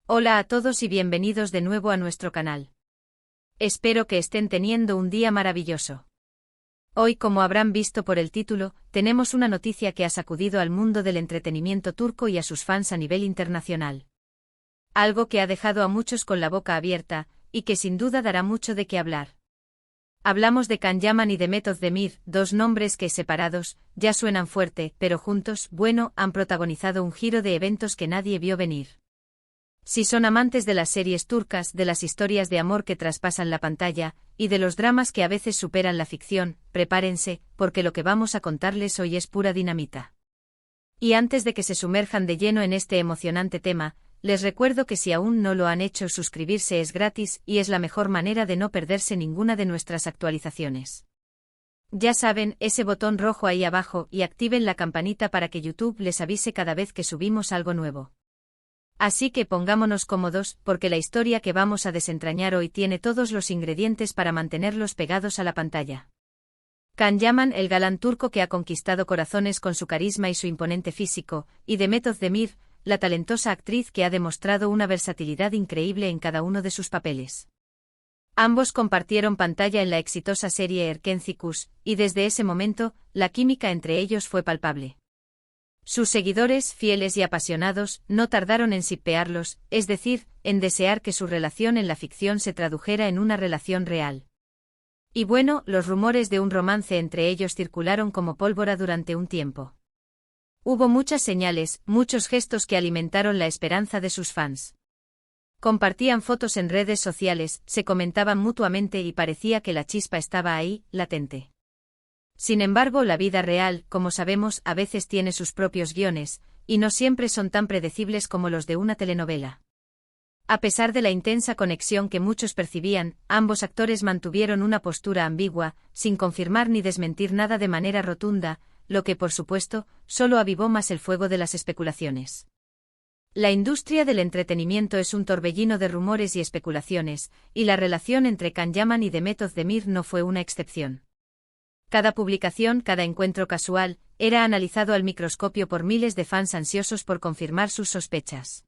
Hola a todos y bienvenidos de nuevo a nuestro canal. Espero que estén teniendo un día maravilloso. Hoy, como habrán visto por el título, tenemos una noticia que ha sacudido al mundo del entretenimiento turco y a sus fans a nivel internacional. Algo que ha dejado a muchos con la boca abierta, y que sin duda dará mucho de qué hablar. Hablamos de Can Yaman y Demet Özdemir, dos nombres que, separados, ya suenan fuerte, pero juntos, bueno, han protagonizado un giro de eventos que nadie vio venir. Si son amantes de las series turcas, de las historias de amor que traspasan la pantalla, y de los dramas que a veces superan la ficción, prepárense, porque lo que vamos a contarles hoy es pura dinamita. Y antes de que se sumerjan de lleno en este emocionante tema, les recuerdo que si aún no lo han hecho, suscribirse es gratis y es la mejor manera de no perderse ninguna de nuestras actualizaciones. Ya saben, ese botón rojo ahí abajo y activen la campanita para que YouTube les avise cada vez que subimos algo nuevo. Así que pongámonos cómodos, porque la historia que vamos a desentrañar hoy tiene todos los ingredientes para mantenerlos pegados a la pantalla. Can Yaman, el galán turco que ha conquistado corazones con su carisma y su imponente físico, y Demet Özdemir, la talentosa actriz que ha demostrado una versatilidad increíble en cada uno de sus papeles. Ambos compartieron pantalla en la exitosa serie Erkenci, y desde ese momento, la química entre ellos fue palpable. Sus seguidores, fieles y apasionados, no tardaron en shippearlos, es decir, en desear que su relación en la ficción se tradujera en una relación real. Y bueno, los rumores de un romance entre ellos circularon como pólvora durante un tiempo. Hubo muchas señales, muchos gestos que alimentaron la esperanza de sus fans. Compartían fotos en redes sociales, se comentaban mutuamente y parecía que la chispa estaba ahí, latente. Sin embargo, la vida real, como sabemos, a veces tiene sus propios guiones, y no siempre son tan predecibles como los de una telenovela. A pesar de la intensa conexión que muchos percibían, ambos actores mantuvieron una postura ambigua, sin confirmar ni desmentir nada de manera rotunda, lo que, por supuesto, solo avivó más el fuego de las especulaciones. La industria del entretenimiento es un torbellino de rumores y especulaciones, y la relación entre Can Yaman y Demet Özdemir no fue una excepción. Cada publicación, cada encuentro casual, era analizado al microscopio por miles de fans ansiosos por confirmar sus sospechas.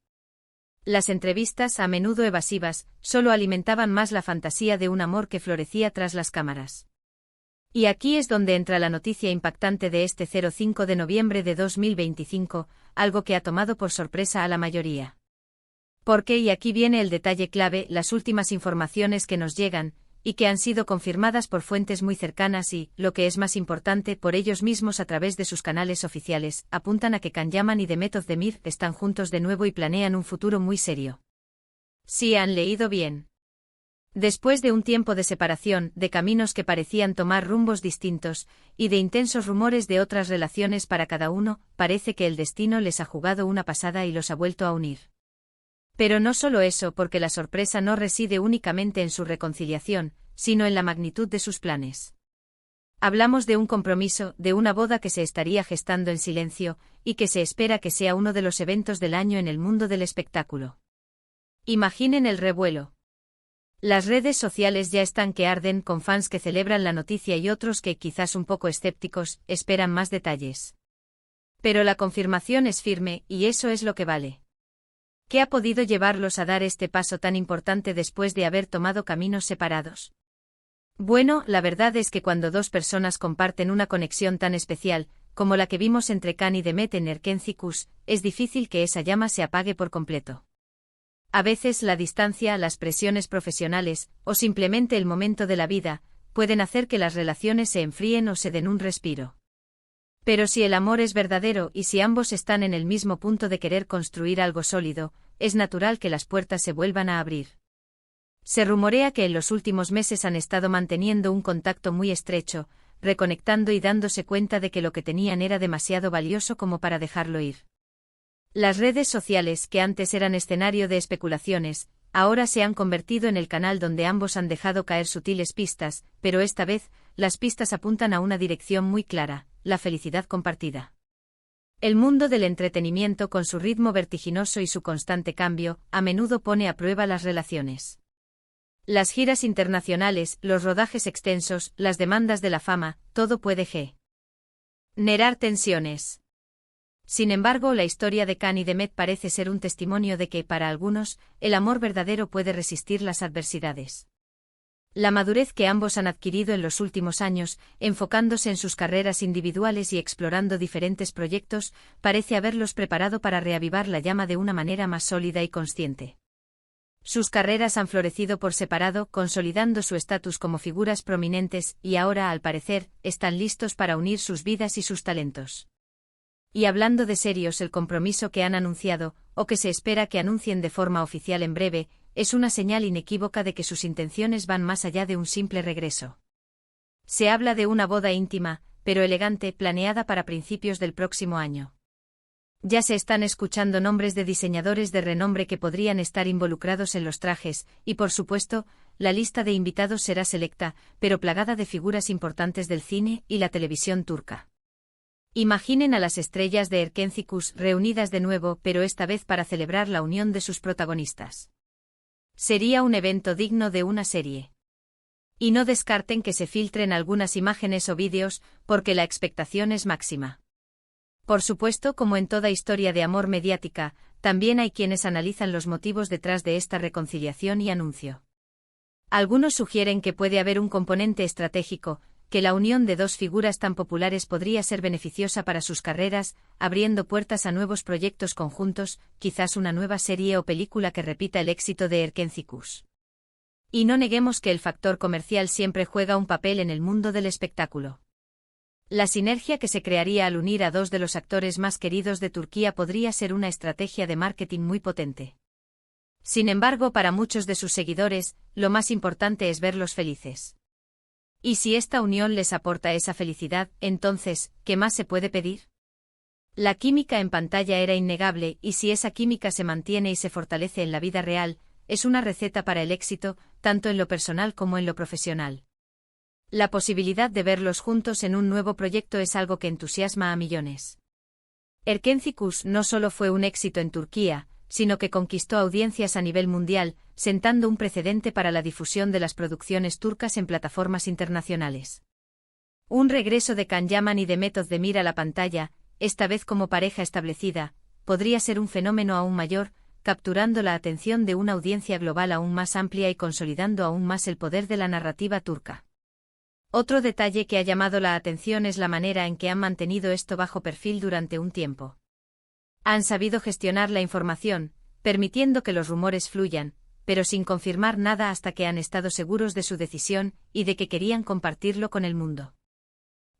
Las entrevistas, a menudo evasivas, solo alimentaban más la fantasía de un amor que florecía tras las cámaras. Y aquí es donde entra la noticia impactante de este 5 de noviembre de 2025, algo que ha tomado por sorpresa a la mayoría. Porque, y aquí viene el detalle clave, las últimas informaciones que nos llegan, y que han sido confirmadas por fuentes muy cercanas y, lo que es más importante, por ellos mismos a través de sus canales oficiales, apuntan a que Can Yaman y Demet Özdemir están juntos de nuevo y planean un futuro muy serio. Sí, han leído bien. Después de un tiempo de separación, de caminos que parecían tomar rumbos distintos, y de intensos rumores de otras relaciones para cada uno, parece que el destino les ha jugado una pasada y los ha vuelto a unir. Pero no solo eso, porque la sorpresa no reside únicamente en su reconciliación, sino en la magnitud de sus planes. Hablamos de un compromiso, de una boda que se estaría gestando en silencio, y que se espera que sea uno de los eventos del año en el mundo del espectáculo. Imaginen el revuelo. Las redes sociales ya están que arden, con fans que celebran la noticia y otros que, quizás un poco escépticos, esperan más detalles. Pero la confirmación es firme, y eso es lo que vale. ¿Qué ha podido llevarlos a dar este paso tan importante después de haber tomado caminos separados? Bueno, la verdad es que cuando dos personas comparten una conexión tan especial, como la que vimos entre Can y Demet en Erkenci, es difícil que esa llama se apague por completo. A veces la distancia, las presiones profesionales, o simplemente el momento de la vida, pueden hacer que las relaciones se enfríen o se den un respiro. Pero si el amor es verdadero y si ambos están en el mismo punto de querer construir algo sólido, es natural que las puertas se vuelvan a abrir. Se rumorea que en los últimos meses han estado manteniendo un contacto muy estrecho, reconectando y dándose cuenta de que lo que tenían era demasiado valioso como para dejarlo ir. Las redes sociales, que antes eran escenario de especulaciones, ahora se han convertido en el canal donde ambos han dejado caer sutiles pistas, pero esta vez, las pistas apuntan a una dirección muy clara: la felicidad compartida. El mundo del entretenimiento, con su ritmo vertiginoso y su constante cambio, a menudo pone a prueba las relaciones. Las giras internacionales, los rodajes extensos, las demandas de la fama, todo puede generar tensiones. Sin embargo, la historia de Can y Demet parece ser un testimonio de que, para algunos, el amor verdadero puede resistir las adversidades. La madurez que ambos han adquirido en los últimos años, enfocándose en sus carreras individuales y explorando diferentes proyectos, parece haberlos preparado para reavivar la llama de una manera más sólida y consciente. Sus carreras han florecido por separado, consolidando su estatus como figuras prominentes, y ahora, al parecer, están listos para unir sus vidas y sus talentos. Y hablando de serios, el compromiso que han anunciado, o que se espera que anuncien de forma oficial en breve, es una señal inequívoca de que sus intenciones van más allá de un simple regreso. Se habla de una boda íntima, pero elegante, planeada para principios del próximo año. Ya se están escuchando nombres de diseñadores de renombre que podrían estar involucrados en los trajes, y por supuesto, la lista de invitados será selecta, pero plagada de figuras importantes del cine y la televisión turca. Imaginen a las estrellas de Erkenci reunidas de nuevo, pero esta vez para celebrar la unión de sus protagonistas. Sería un evento digno de una serie. Y no descarten que se filtren algunas imágenes o vídeos, porque la expectación es máxima. Por supuesto, como en toda historia de amor mediática, también hay quienes analizan los motivos detrás de esta reconciliación y anuncio. Algunos sugieren que puede haber un componente estratégico, que la unión de dos figuras tan populares podría ser beneficiosa para sus carreras, abriendo puertas a nuevos proyectos conjuntos, quizás una nueva serie o película que repita el éxito de Erkenci. Y no neguemos que el factor comercial siempre juega un papel en el mundo del espectáculo. La sinergia que se crearía al unir a dos de los actores más queridos de Turquía podría ser una estrategia de marketing muy potente. Sin embargo, para muchos de sus seguidores, lo más importante es verlos felices. Y si esta unión les aporta esa felicidad, entonces, ¿qué más se puede pedir? La química en pantalla era innegable, y si esa química se mantiene y se fortalece en la vida real, es una receta para el éxito, tanto en lo personal como en lo profesional. La posibilidad de verlos juntos en un nuevo proyecto es algo que entusiasma a millones. Erkenci no solo fue un éxito en Turquía, sino que conquistó audiencias a nivel mundial, sentando un precedente para la difusión de las producciones turcas en plataformas internacionales. Un regreso de Can Yaman y Demet Özdemir a la pantalla, esta vez como pareja establecida, podría ser un fenómeno aún mayor, capturando la atención de una audiencia global aún más amplia y consolidando aún más el poder de la narrativa turca. Otro detalle que ha llamado la atención es la manera en que han mantenido esto bajo perfil durante un tiempo. Han sabido gestionar la información, permitiendo que los rumores fluyan, pero sin confirmar nada hasta que han estado seguros de su decisión y de que querían compartirlo con el mundo.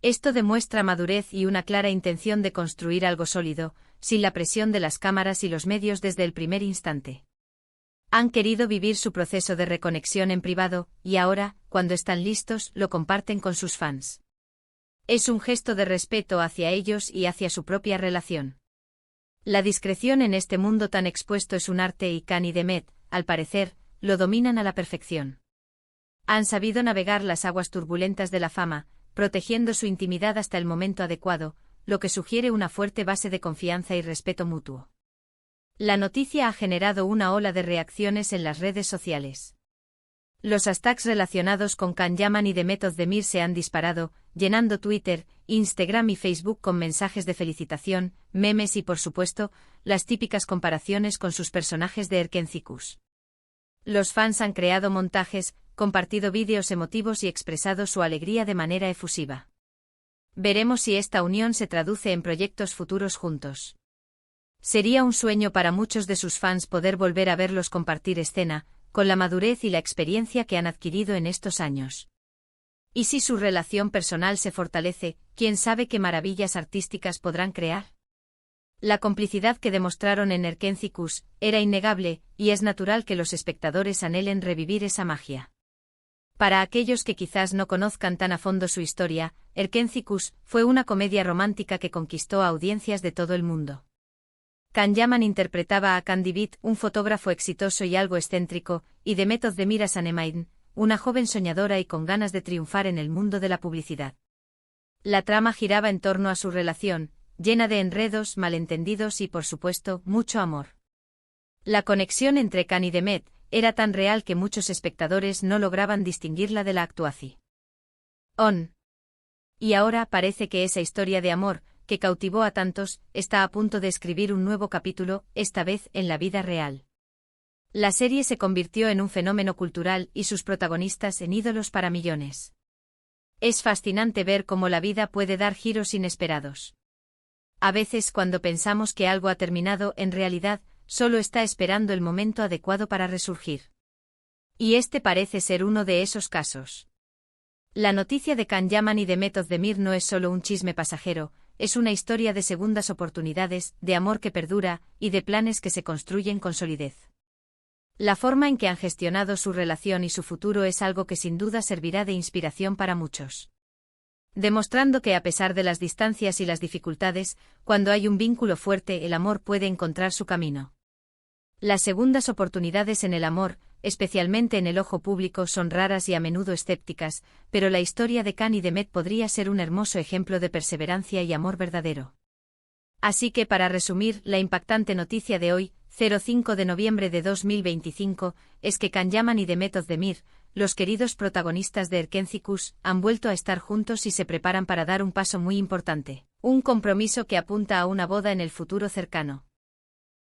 Esto demuestra madurez y una clara intención de construir algo sólido, sin la presión de las cámaras y los medios desde el primer instante. Han querido vivir su proceso de reconexión en privado, y ahora, cuando están listos, lo comparten con sus fans. Es un gesto de respeto hacia ellos y hacia su propia relación. La discreción en este mundo tan expuesto es un arte y Can y Demet, al parecer, lo dominan a la perfección. Han sabido navegar las aguas turbulentas de la fama, protegiendo su intimidad hasta el momento adecuado, lo que sugiere una fuerte base de confianza y respeto mutuo. La noticia ha generado una ola de reacciones en las redes sociales. Los hashtags relacionados con Can Yaman y Demet Özdemir se han disparado, llenando Twitter, Instagram y Facebook con mensajes de felicitación, memes y por supuesto, las típicas comparaciones con sus personajes de Erkenci. Los fans han creado montajes, compartido vídeos emotivos y expresado su alegría de manera efusiva. Veremos si esta unión se traduce en proyectos futuros juntos. Sería un sueño para muchos de sus fans poder volver a verlos compartir escena, con la madurez y la experiencia que han adquirido en estos años. Y si su relación personal se fortalece, ¿quién sabe qué maravillas artísticas podrán crear? La complicidad que demostraron en Erkenci era innegable, y es natural que los espectadores anhelen revivir esa magia. Para aquellos que quizás no conozcan tan a fondo su historia, Erkenci fue una comedia romántica que conquistó a audiencias de todo el mundo. Can Yaman interpretaba a Can Divit, un fotógrafo exitoso y algo excéntrico, y Demet Özdemir a Sanemine, una joven soñadora y con ganas de triunfar en el mundo de la publicidad. La trama giraba en torno a su relación, llena de enredos, malentendidos y, por supuesto, mucho amor. La conexión entre Can y Demet era tan real que muchos espectadores no lograban distinguirla de la actuación. Y ahora parece que esa historia de amor, que cautivó a tantos, está a punto de escribir un nuevo capítulo, esta vez en la vida real. La serie se convirtió en un fenómeno cultural y sus protagonistas en ídolos para millones. Es fascinante ver cómo la vida puede dar giros inesperados. A veces cuando pensamos que algo ha terminado, en realidad, solo está esperando el momento adecuado para resurgir. Y este parece ser uno de esos casos. La noticia de Can Yaman y de Meth Özdemir no es solo un chisme pasajero, es una historia de segundas oportunidades, de amor que perdura, y de planes que se construyen con solidez. La forma en que han gestionado su relación y su futuro es algo que sin duda servirá de inspiración para muchos. Demostrando que a pesar de las distancias y las dificultades, cuando hay un vínculo fuerte, el amor puede encontrar su camino. Las segundas oportunidades en el amor, especialmente en el ojo público, son raras y a menudo escépticas, pero la historia de Can y de Meth podría ser un hermoso ejemplo de perseverancia y amor verdadero. Así que para resumir, la impactante noticia de hoy, 5 de noviembre de 2025, es que Can Yaman y de Meth Özdemir, los queridos protagonistas de Erkenzikuş, han vuelto a estar juntos y se preparan para dar un paso muy importante, un compromiso que apunta a una boda en el futuro cercano.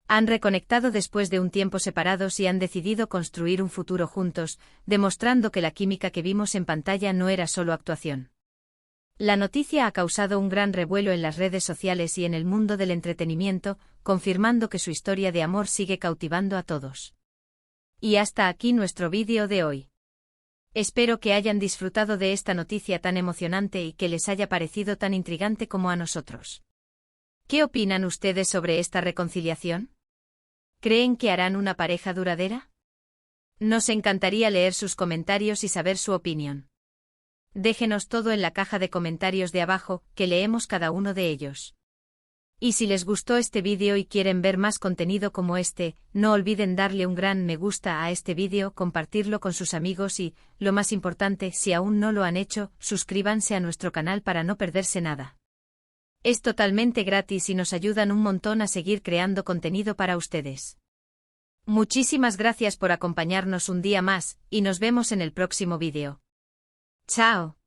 Han reconectado después de un tiempo separados y han decidido construir un futuro juntos, demostrando que la química que vimos en pantalla no era solo actuación. La noticia ha causado un gran revuelo en las redes sociales y en el mundo del entretenimiento, confirmando que su historia de amor sigue cautivando a todos. Y hasta aquí nuestro vídeo de hoy. Espero que hayan disfrutado de esta noticia tan emocionante y que les haya parecido tan intrigante como a nosotros. ¿Qué opinan ustedes sobre esta reconciliación? ¿Creen que harán una pareja duradera? Nos encantaría leer sus comentarios y saber su opinión. Déjenos todo en la caja de comentarios de abajo, que leemos cada uno de ellos. Y si les gustó este vídeo y quieren ver más contenido como este, no olviden darle un gran me gusta a este vídeo, compartirlo con sus amigos y, lo más importante, si aún no lo han hecho, suscríbanse a nuestro canal para no perderse nada. Es totalmente gratis y nos ayudan un montón a seguir creando contenido para ustedes. Muchísimas gracias por acompañarnos un día más, y nos vemos en el próximo vídeo. ¡Chao!